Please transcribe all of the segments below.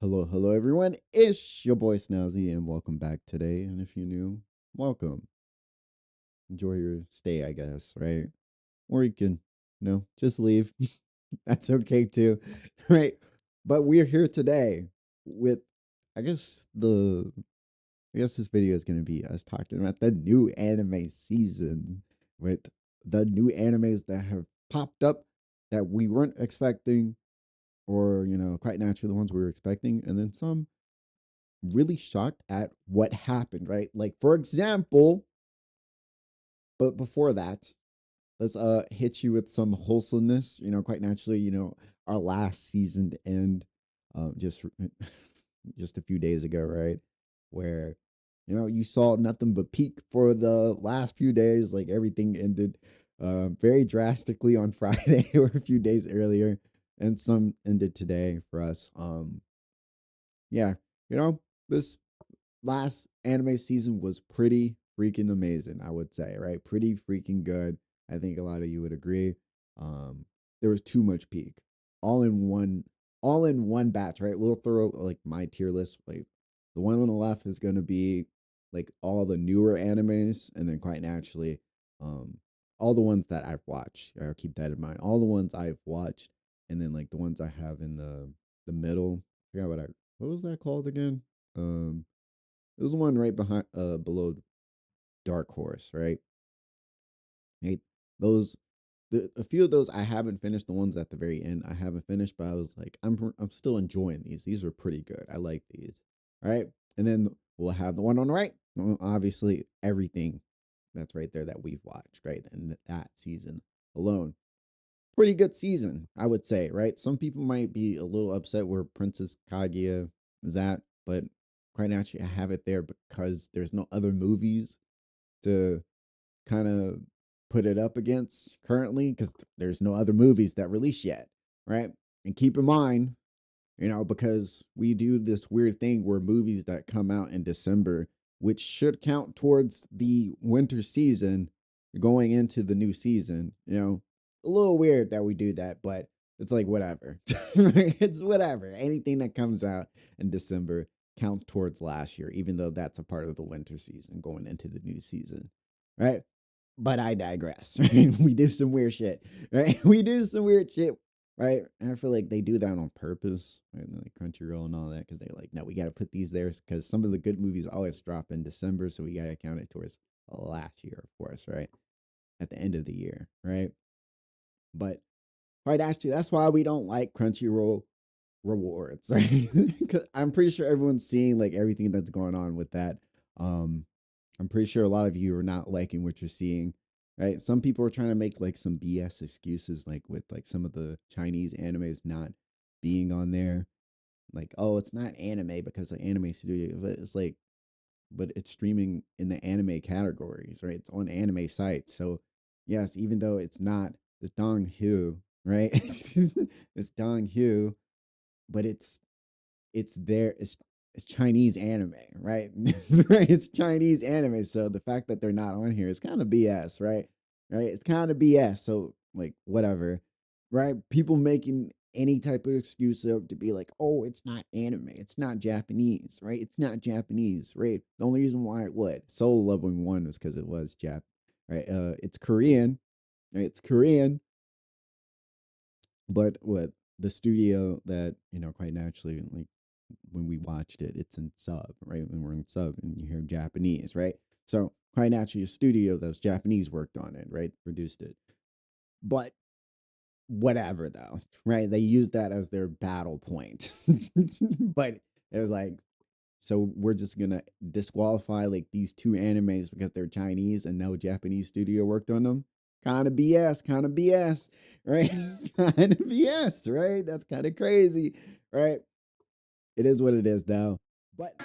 Hello, everyone. It's your boy Snazzy, and welcome back today. And if you're new, welcome. Enjoy your stay, I guess, right? Or you can, just leave. That's okay too, right? But we're here today with, I guess I guess this video is going to be us talking about the new anime season with the new animes that have popped up that we weren't expecting, or quite naturally the ones we were expecting, and then some really shocked at what happened, right? Like, for example, but before that, let's hit you with some wholesomeness. Quite naturally, our last season to end just just a few days ago, right? Where you saw nothing but peak for the last few days. Like, everything ended very drastically on Friday or a few days earlier, and some ended today for us. Yeah, this last anime season was pretty freaking amazing, I would say, right? Pretty freaking good. I think a lot of you would agree. Um, there was too much peak. All in one, all in one batch, right? We'll throw like my tier list. Like, the one on the left is gonna be like all the newer animes, and then quite naturally, um, all the ones that I've watched. I'll keep that in mind. All the ones I've watched, and then like the ones I have in the middle. I forgot what was that called again? Um it was the one right below Dark Horse, right? Right. Those a few of those I haven't finished. The ones at the very end I haven't finished, but I was like, I'm still enjoying these. These are pretty good. I like these. All right. And then we'll have the one on the right. Obviously, everything that's right there that we've watched, right? And that season alone. Pretty good season, I would say, right? Some people might be a little upset where Princess Kaguya is at, but quite naturally, I have it there because there's no other movies to kind of put it up against currently, because there's no other movies that release yet, right? And keep in mind, because we do this weird thing where movies that come out in December, which should count towards the winter season going into the new season, a little weird that we do that, but it's like whatever. It's whatever. Anything that comes out in December counts towards last year, even though that's a part of the winter season going into the new season, right? But I digress. Right? We do some weird shit, right? We do some weird shit, right? And I feel like they do that on purpose, right? Like Crunchyroll and all that, because they're like, no, we got to put these there because some of the good movies always drop in December, so we got to count it towards last year, of course, right? At the end of the year, right? But right, actually, that's why we don't like Crunchyroll rewards, right? Because I'm pretty sure everyone's seeing like everything that's going on with that. Um, I'm pretty sure a lot of you are not liking what you're seeing, right? Some people are trying to make like some BS excuses, like with like some of the Chinese animes not being on there. Like, oh, it's not anime because the anime studio, but it's like, but it's streaming in the anime categories, right? It's on anime sites. So, yes, even though it's Dong Hu, right? It's Dong Hu, but it's there it's Chinese anime, right? Right? It's Chinese anime. So the fact that they're not on here is kind of BS, right? Right? It's kind of BS. So like whatever. Right? People making any type of excuse up to be like, oh, it's not anime, it's not Japanese, right? It's not Japanese, right? The only reason why it would Solo Leveling One was because it was right? It's Korean, right? It's Korean, but what the studio that quite naturally, like when we watched it, it's in sub, right? When we're in sub and you hear Japanese, right? So quite naturally, a studio that was Japanese worked on it, right? Produced it. But whatever though, right? They used that as their battle point. But it was like, so we're just gonna disqualify like these two animes because they're Chinese and no Japanese studio worked on them. Kind of BS, right? Kind of BS, right? That's kind of crazy, right? It is what it is, though. But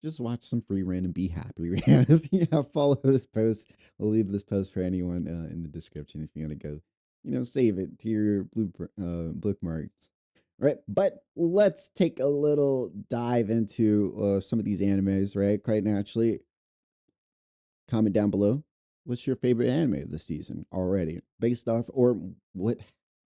just watch some free random, be happy. Yeah, follow this post. I'll leave this post for anyone in the description if you want to go, save it to your bookmarks. Right, but let's take a little dive into some of these animes. Right, quite naturally, comment down below what's your favorite anime this season already, based off, or what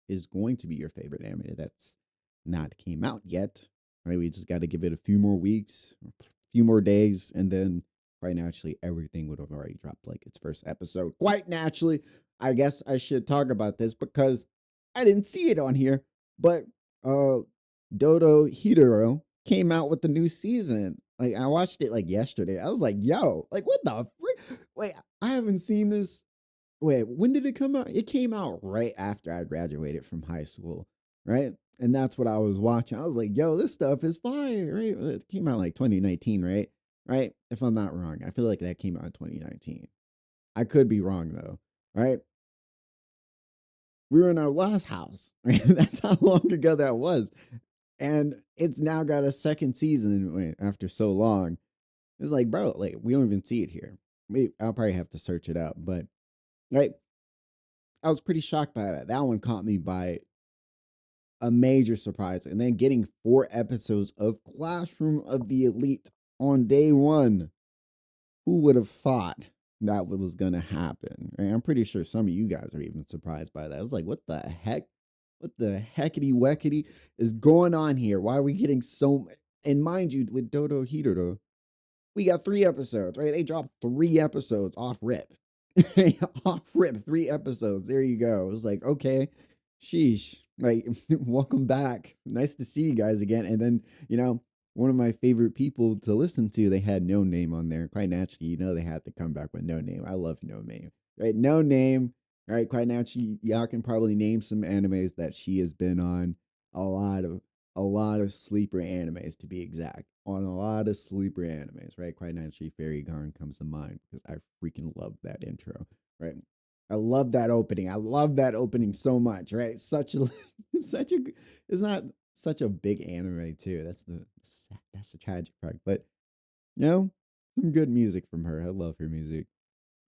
is going to be your favorite anime that's not came out yet? Right, we just got to give it a few more weeks, a few more days, and then quite naturally everything would have already dropped like its first episode. Quite naturally, I guess I should talk about this because I didn't see it on here, but uh Dodo Hidoro came out with the new season. Like I watched it like yesterday. I was like, "Yo, like what the frick? Wait, I haven't seen this. Wait, when did it come out? It came out right after I graduated from high school, right? And that's what I was watching. I was like, "Yo, this stuff is fire!" Right? It came out like 2019, right? Right? If I'm not wrong, I feel like that came out in 2019. I could be wrong though, right? We were in our last house. Right? That's how long ago that was, and it's now got a second season after so long. It's like, bro, like we don't even see it here. I'll probably have to search it out, but right, I was pretty shocked by that. That one caught me by a major surprise, and then getting 4 episodes of Classroom of the Elite on day one. Who would have thought that was gonna happen? Right? I'm pretty sure some of you guys are even surprised by that. I was like, what the heck? What the heckity weckety is going on here? Why are we getting so? And mind you, with Dodo Hidoro, we got 3 episodes, right? They dropped 3 episodes off rip. Off rip, 3 episodes. There you go. It was like, okay, sheesh. Like, welcome back. Nice to see you guys again. And then, one of my favorite people to listen to, they had No Name on there. Quite naturally, they had to come back with No Name. I love No Name. Right? No Name. Right? Quite naturally, y'all can probably name some animes that she has been on. A lot of sleeper animes to be exact. On a lot of sleeper animes, right? Quite naturally, Fairy Garn comes to mind because I freaking love that intro, right? I love that opening. I love that opening so much, right? Such a such a it's not such a big anime too. That's the tragic part. But some good music from her. I love her music.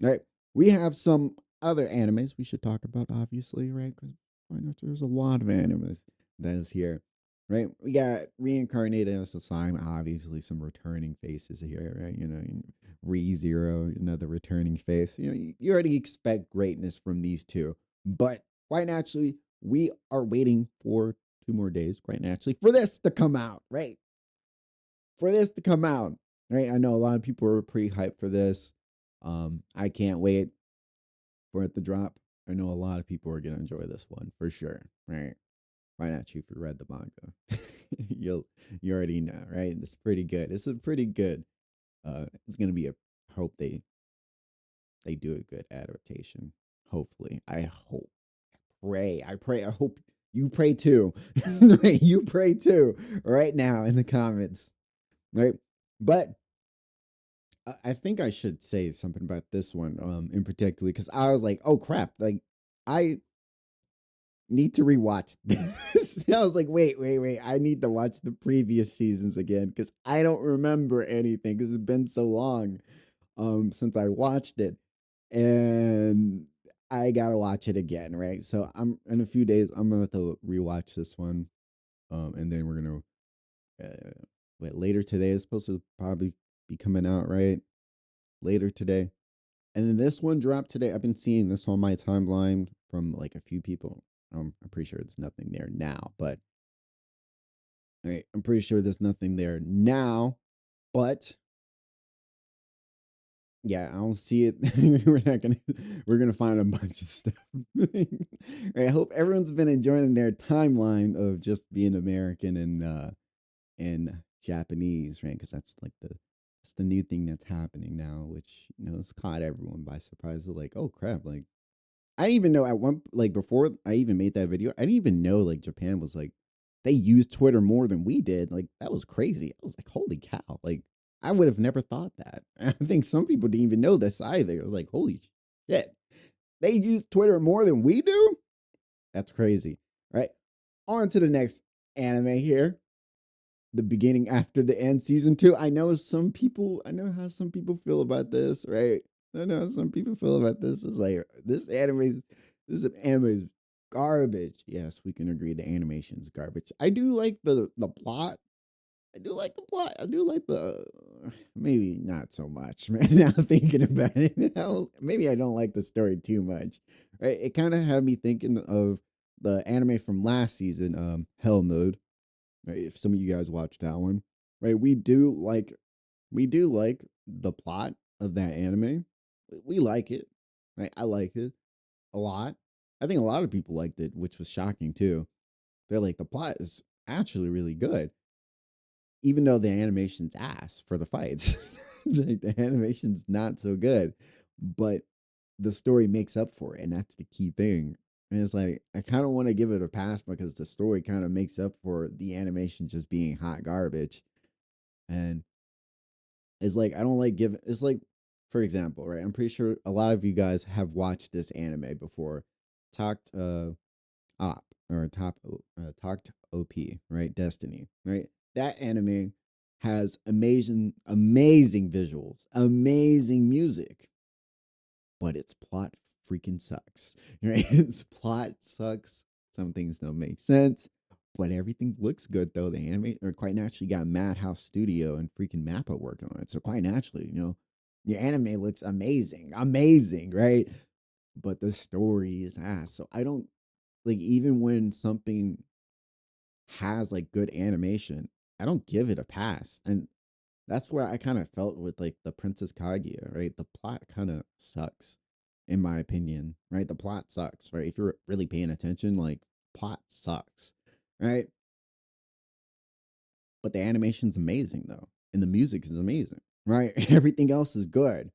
All right. We have some other animes we should talk about, obviously, right? Because why not? There's a lot of animes that is here, right? We got Reincarnated as a Slime, obviously, some returning faces here, right? Re Zero, another returning face. You already expect greatness from these two. But quite naturally, we are waiting for 2 more days, quite naturally, for this to come out, right? For this to come out, right? I know a lot of people are pretty hyped for this. I can't wait for it to drop. I know a lot of people are gonna enjoy this one for sure, right? Why not you if you read the manga? You already know, right? It's pretty good. It's a pretty good. It's gonna be a hope they do a good adaptation. Hopefully, I hope, pray. I hope you pray too. Right? You pray too right now in the comments, right? But I think I should say something about this one, in particular, because I was like, oh crap, like I need to rewatch this. I was like, wait, I need to watch the previous seasons again because I don't remember anything because it's been so long since I watched it, and I gotta watch it again, right? So I'm in a few days. I'm gonna have to rewatch this one, and then we're gonna wait later today. It's supposed to probably be coming out right later today. And then this one dropped today. I've been seeing this on my timeline from like a few people. I'm pretty sure it's nothing there now, but all right, I'm pretty sure there's nothing there now. But yeah, I don't see it. We're gonna find a bunch of stuff. I hope everyone's been enjoying their timeline of just being American and Japanese, right? Because that's the new thing that's happening now, which it's caught everyone by surprise. They're like, oh crap, like I didn't even know at one like before I even made that video, I didn't even know like Japan was like they used Twitter more than we did. Like that was crazy. I was like, holy cow. Like I would have never thought that. And I think some people didn't even know this either. I was like, holy shit. They use Twitter more than we do? That's crazy. Right? On to the next anime here. The beginning after the end, season 2. I know how some people feel about this, right? I know how some people feel about this. It's like this anime is garbage. Yes, we can agree the animation's garbage. I do like the plot, I do like the plot. I do like the maybe not so much, man. Now thinking about it, maybe I don't like the story too much. Right? It kind of had me thinking of the anime from last season, Hell Mode. Right? If some of you guys watched that one, right? We do like the plot of that anime. We like it. Right? I like it a lot. I think a lot of people liked it, which was shocking too. They're like the plot is actually really good even though the animation's ass for the fights. Like the animation's not so good, but the story makes up for it, and that's the key thing. And it's like I kind of want to give it a pass because the story kind of makes up for the animation just being hot garbage. And it's like I don't like giving. It's like, for example, right? I'm pretty sure a lot of you guys have watched this anime before. Talked op or talked op, right? Destiny, right? That anime has amazing visuals, amazing music, but its plot freaking sucks, right? Its plot sucks. Some things don't make sense, but everything looks good though. The anime or quite naturally got Madhouse Studio and freaking Mappa working on it, so quite naturally, your anime looks amazing, right? But the story is ass. So I don't like even when something has like good animation, I don't give it a pass. And that's where I kind of felt with like the Princess Kaguya, right? The plot kind of sucks, in my opinion, right? The plot sucks, right? If you're really paying attention, like plot sucks, right? But the animation's amazing though, and the music is amazing, right? Everything else is good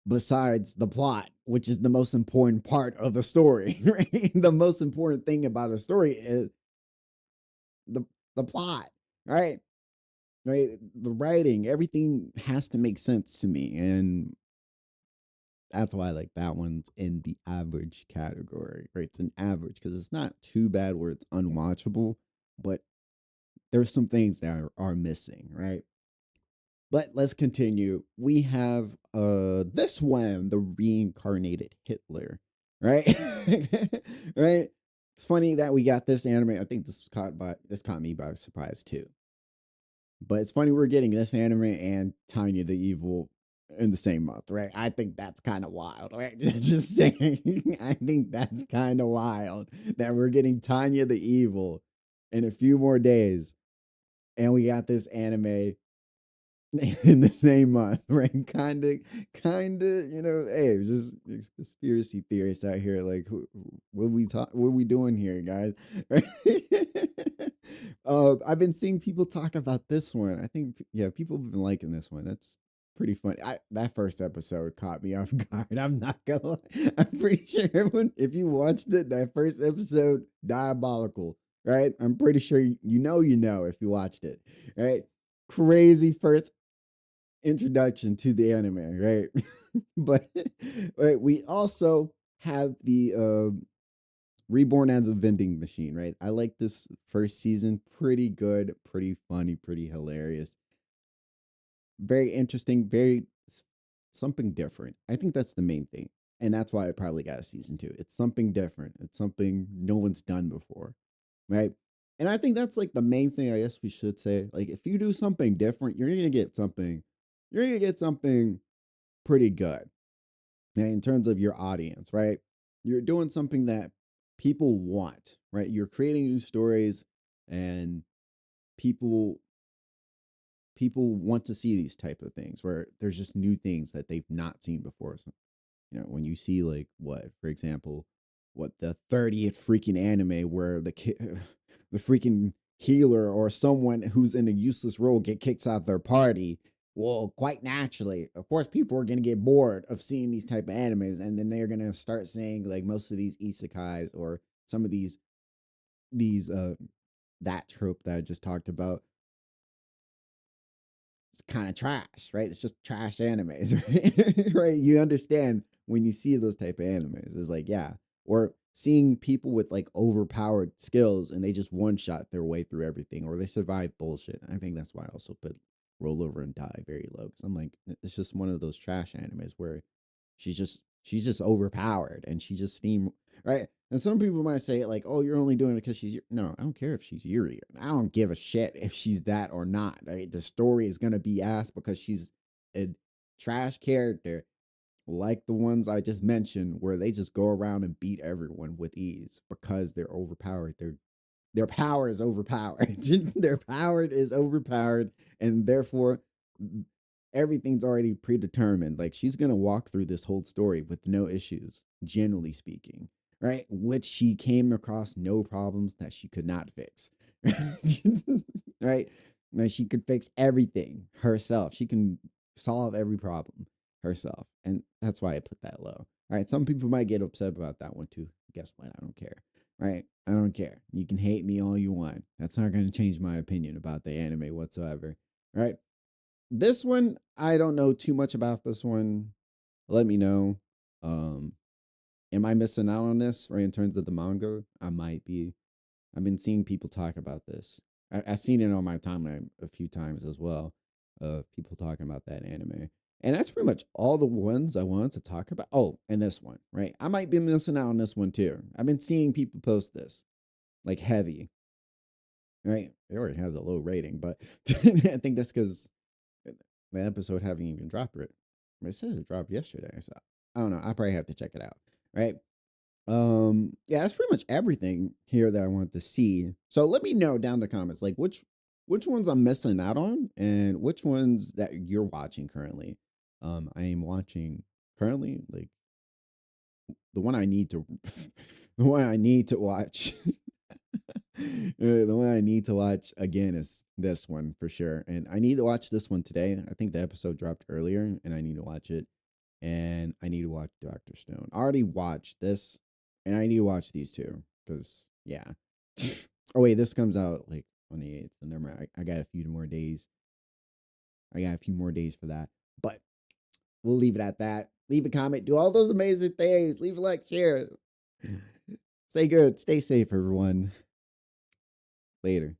besides the plot, which is the most important part of the story, right? The most important thing about a story is the the plot, right? Right? The writing, everything has to make sense to me, and that's why like that one's in the average category. Right? It's an average because it's not too bad where it's unwatchable, but there's some things that are missing, right? But let's continue. We have this one, the reincarnated Hitler, right? Right? It's funny that we got this anime. I think this caught me by surprise too. But it's funny we're getting this anime and Tanya the Evil in the same month, right? I think that's kind of wild, right? Just saying, I think that's kind of wild that we're getting Tanya the Evil in a few more days, and we got this anime in the same month, right? Hey, just conspiracy theorists out here. Like, what are we doing here, guys? Right? I've been seeing people talk about this one. I think, yeah, people have been liking this one. That's pretty funny. That first episode caught me off guard. I'm not gonna lie. I'm pretty sure everyone, if you watched it, that first episode, diabolical, right? I'm pretty sure if you watched it, right? Crazy first introduction to the anime, right? But right, we also have the Reborn as a Vending Machine, right? I like this first season, pretty good, pretty funny, pretty hilarious, very interesting, something different. I think that's the main thing, and that's why I probably got a season two. It's something different. It's something no one's done before, right? And I think that's like the main thing. I guess we should say, like, if you do something different, you're gonna get something. You're gonna get something pretty good, right, in terms of your audience, right? You're doing something that people want, right? You're creating new stories, and people people want to see these type of things where there's just new things that they've not seen before. So, when you see like what, for example, what the 30th freaking anime where the freaking healer or someone who's in a useless role get kicked out their party. Well, quite naturally, of course, people are gonna get bored of seeing these type of animes, and then they're gonna start saying like most of these isekais or some of these that trope that I just talked about, it's kind of trash, right? It's just trash animes, right? Right? You understand when you see those type of animes. It's like, yeah. Or seeing people with like overpowered skills and they just one shot their way through everything or they survive bullshit. I think that's why I also put Roll Over and Die very low. Cause I'm like, it's just one of those trash animes where She's just overpowered and she just steam right. And some people might say like, "Oh, you're only doing it because she's no." I don't care if she's Yuri. I don't give a shit if she's that or not. Right? The story is gonna be asked because she's a trash character like the ones I just mentioned, where they just go around and beat everyone with ease because they're overpowered. Their power is overpowered. Their power is overpowered, and therefore everything's already predetermined. Like she's gonna walk through this whole story with no issues, generally speaking, right? Which she came across no problems that she could not fix. Right? And she could fix everything herself. She can solve every problem herself. And that's why I put that low. All right. Some people might get upset about that one too. Guess what? I don't care. Right? I don't care. You can hate me all you want. That's not going to change my opinion about the anime whatsoever. Right? This one, I don't know too much about this one. Let me know. Um, am I missing out on this? Right? In terms of the manga, I might be. I've been seeing people talk about this. I've seen it on my timeline a few times as well of people talking about that anime. And that's pretty much all the ones I wanted to talk about. Oh, and this one, right? I might be missing out on this one too. I've been seeing people post this like heavy, right? It already has a low rating, but I think that's because the episode haven't even dropped it. It said it dropped yesterday. So I don't know. I probably have to check it out, right? Yeah, that's pretty much everything here that I want to see. So let me know down in the comments like which ones I'm missing out on and which ones that you're watching currently. I am watching currently like the one I need to the one I need to watch. The one I need to watch again is this one for sure. And I need to watch this one today. I think the episode dropped earlier and I need to watch it. And I need to watch Dr. Stone. I already watched this and I need to watch these two because, yeah. Oh, wait, this comes out like on the 8th. So never mind. I got a few more days. I got a few more days for that. But we'll leave it at that. Leave a comment. Do all those amazing things. Leave a like, share. Stay good. Stay safe, everyone. Later.